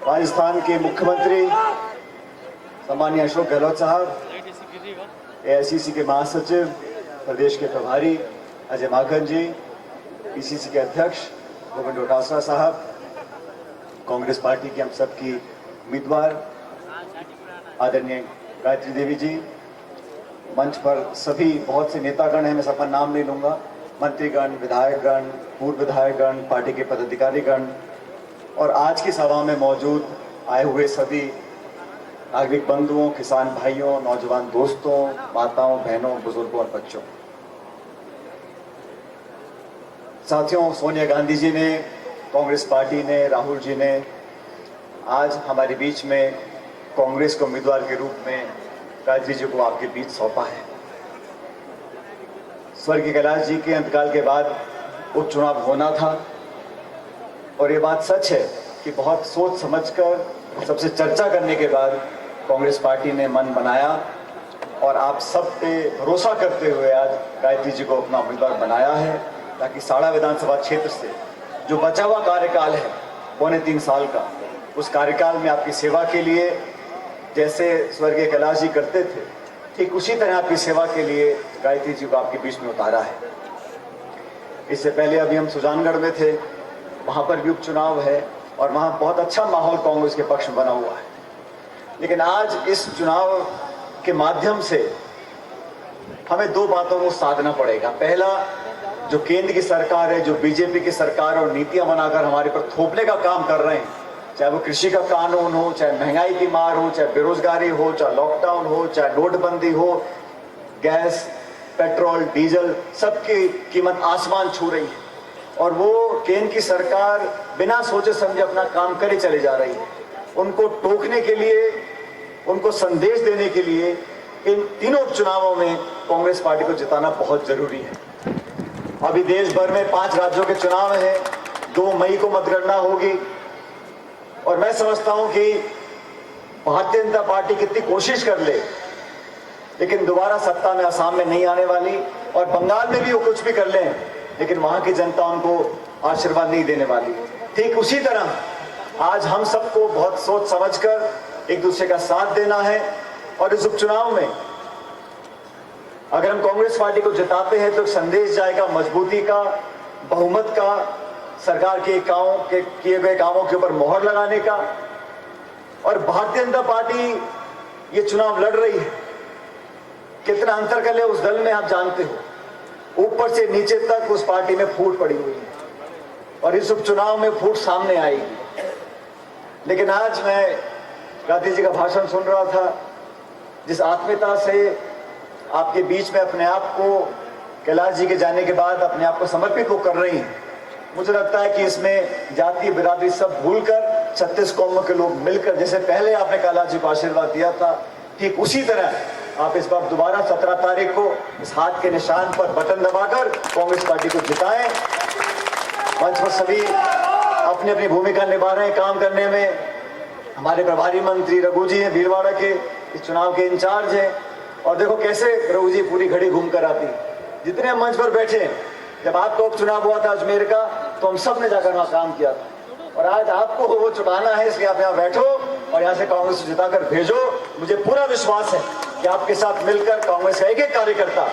राजस्थान के मुख्यमंत्री सम्मानीय अशोक गहलोत साहब, एआईसीसी के महासचिव, प्रदेश के प्रभारी अजय माकन जी, पीसीसी के अध्यक्ष गोविंद डोटासरा साहब, कांग्रेस पार्टी की हम सबकी उम्मीदवार आदरणीय गायत्री देवी जी, मंच पर सभी बहुत से नेतागण हैं, मैं सबका नाम नहीं लूंगा, मंत्रीगण, विधायकगण, पूर्व विधायकगण, पार्टी के पदाधिकारीगण और आज की सभा में मौजूद आए हुए सभी नागरिक बंधुओं, किसान भाइयों, नौजवान दोस्तों, माताओं, बहनों, बुजुर्गों और बच्चों। साथियों, सोनिया गांधी जी ने, कांग्रेस पार्टी ने, राहुल जी ने आज हमारे बीच में कांग्रेस के उम्मीदवार के रूप में गायत्री जी को आपके बीच सौंपा है। स्वर्गीय कैलाश जी के अंतकाल के बाद उपचुनाव होना था और ये बात सच है कि बहुत सोच समझकर, सबसे चर्चा करने के बाद कांग्रेस पार्टी ने मन बनाया और आप सब पे भरोसा करते हुए आज गायत्री जी को अपना उम्मीदवार बनाया है, ताकि साड़ा विधानसभा क्षेत्र से जो बचा हुआ कार्यकाल है 3.25 साल का, उस कार्यकाल में आपकी सेवा के लिए जैसे स्वर्गीय कैलाश जी करते थे, ठीक उसी तरह आपकी सेवा के लिए गायत्री जी को आपके बीच में उतारा है। इससे पहले अभी हम सुजानगढ़ में थे, वहां पर भी उपचुनाव है और वहां बहुत अच्छा माहौल कांग्रेस के पक्ष में बना हुआ है। लेकिन आज इस चुनाव के माध्यम से हमें दो बातों को साधना पड़ेगा। पहला, जो केंद्र की सरकार है, जो बीजेपी की सरकार और नीतियां बनाकर हमारे पर थोपने का काम कर रहे हैं, चाहे वो कृषि का कानून हो, चाहे महंगाई की मार हो, चाहे बेरोजगारी हो, चाहे लॉकडाउन हो, चाहे नोटबंदी हो, गैस, पेट्रोल, डीजल, सबकी कीमत आसमान छू रही है और वो केंद्र की सरकार बिना सोचे समझे अपना काम करे चले जा रही है। उनको टोकने के लिए, उनको संदेश देने के लिए इन तीनों उपचुनावों में कांग्रेस पार्टी को जिताना बहुत जरूरी है। अभी देश भर में 5 राज्यों के चुनाव हैं, 2 मई को मतगणना होगी और मैं समझता हूं कि भारतीय जनता पार्टी कितनी कोशिश कर ले, लेकिन दोबारा सत्ता में असम में नहीं आने वाली और बंगाल में भी वो कुछ भी कर लें, लेकिन वहां की जनता उनको आशीर्वाद नहीं देने वाली। ठीक उसी तरह आज हम सबको बहुत सोच समझकर एक दूसरे का साथ देना है और इस उपचुनाव में अगर हम कांग्रेस पार्टी को जिताते हैं तो संदेश जाएगा मजबूती का, बहुमत का, सरकार के कामों के किए गए कामों के ऊपर मोहर लगाने का। और भारतीय जनता पार्टी ये चुनाव लड़ रही है, कितना अंतर कर ले उस दल में आप जानते हो, ऊपर से नीचे तक उस पार्टी में फूट पड़ी हुई है और इस उपचुनाव में फूट सामने आएगी। लेकिन आज मैं गांधी जी का भाषण सुन रहा था, जिस आत्मीयता से आपके बीच में अपने आप को कैलाश जी के जाने के बाद अपने आप को समर्पित वो कर रही हैं, मुझे लगता है कि इसमें जाति बिरादरी सब भूलकर 36 कौमों के लोग मिलकर, जैसे पहले आपने कैलाश जी को आशीर्वाद दिया था, ठीक उसी तरह आप इस बार दोबारा 17 तारीख को इस हाथ के निशान पर बटन दबाकर कांग्रेस पार्टी को जिताएं। मंच पर सभी अपनी अपनी भूमिका निभा रहे हैं काम करने में। हमारे प्रभारी मंत्री रघु जी हैं, भीलवाड़ा के, इस चुनाव के इंचार्ज हैं और देखो कैसे रघु जी पूरी घड़ी घूम कर आती। जितने मंच पर बैठे, जब आपका उपचुनाव हुआ था अजमेर का, तो हम सब ने जाकर वहां काम किया था और आज आपको वो चुनाना है, इसलिए आप यहाँ बैठो और यहाँ से कांग्रेस को जिताकर भेजो। मुझे पूरा विश्वास है कि आपके साथ मिलकर कांग्रेस का एक एक कार्यकर्ता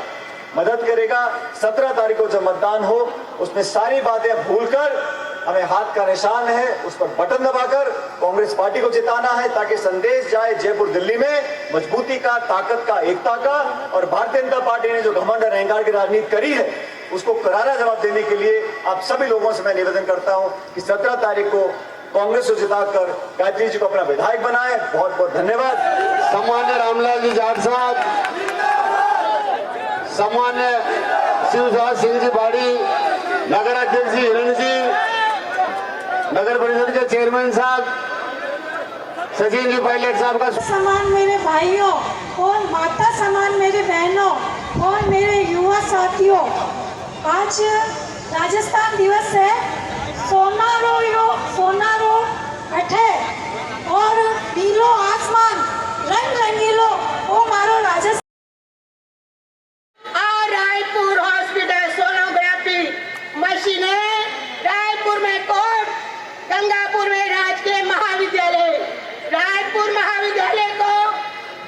मदद करेगा। 17 तारीख को जब मतदान हो, उसमें सारी बातें भूलकर हमें हाथ का निशान है, उस पर बटन दबाकर कांग्रेस पार्टी को जिताना है, ताकि संदेश जाए जयपुर दिल्ली में मजबूती का, ताकत का, एकता का। और भारतीय जनता पार्टी ने जो घमंड और अहंकार की राजनीति करी है, उसको करारा जवाब देने के लिए आप सभी लोगों से मैं निवेदन करता हूं कि 17 तारीख को कांग्रेस को जिताकर गायत्री जी को अपना विधायक बनाए। बहुत बहुत धन्यवाद। सम्मान्य रामलाल जी जाट साहब, सम्मान्य शिवसाज सिंह जी बाड़ी, नगर अध्यक्ष जी हिरण जी, नगर परिषद के चेयरमैन साहब सचिन जी पायलट साहब का समान मेरे भाइयों और माता समान मेरे बहनों और मेरे युवा साथियों, आज राजस्थान दिवस है। सोनारो अठे और नीलो आसमान रंग रंगीलो ओ मारो राजस्थान। रायपुर हॉस्पिटल सोनोग्राफी मशीनें, रायपुर में कोर्ट, गंगापुर में राजकीय महा महाविद्यालय रायपुर महाविद्यालय को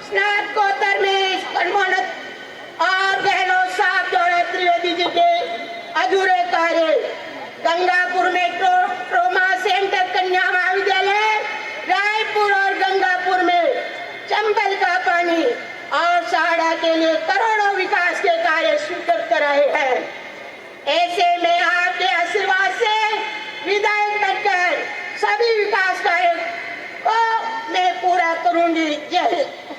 स्नातकोत्तर में कर्मोन्नत और गहलोत साहब द्वारा त्रिवेदी जी के अधूरे कार्य गंगापुर में ट्रोमा सेंटर कन्या महाविद्यालय रायपुर और गंगापुर में चंबल का पानी और सहाड़ा के लिए करोड़ों विकास के कार्य स्वीकृत कराए हैं। ऐसे में आपके आशीर्वाद से विधायक बनकर सभी विकास कार्य को मैं पूरा करूंगी। जय हिंद।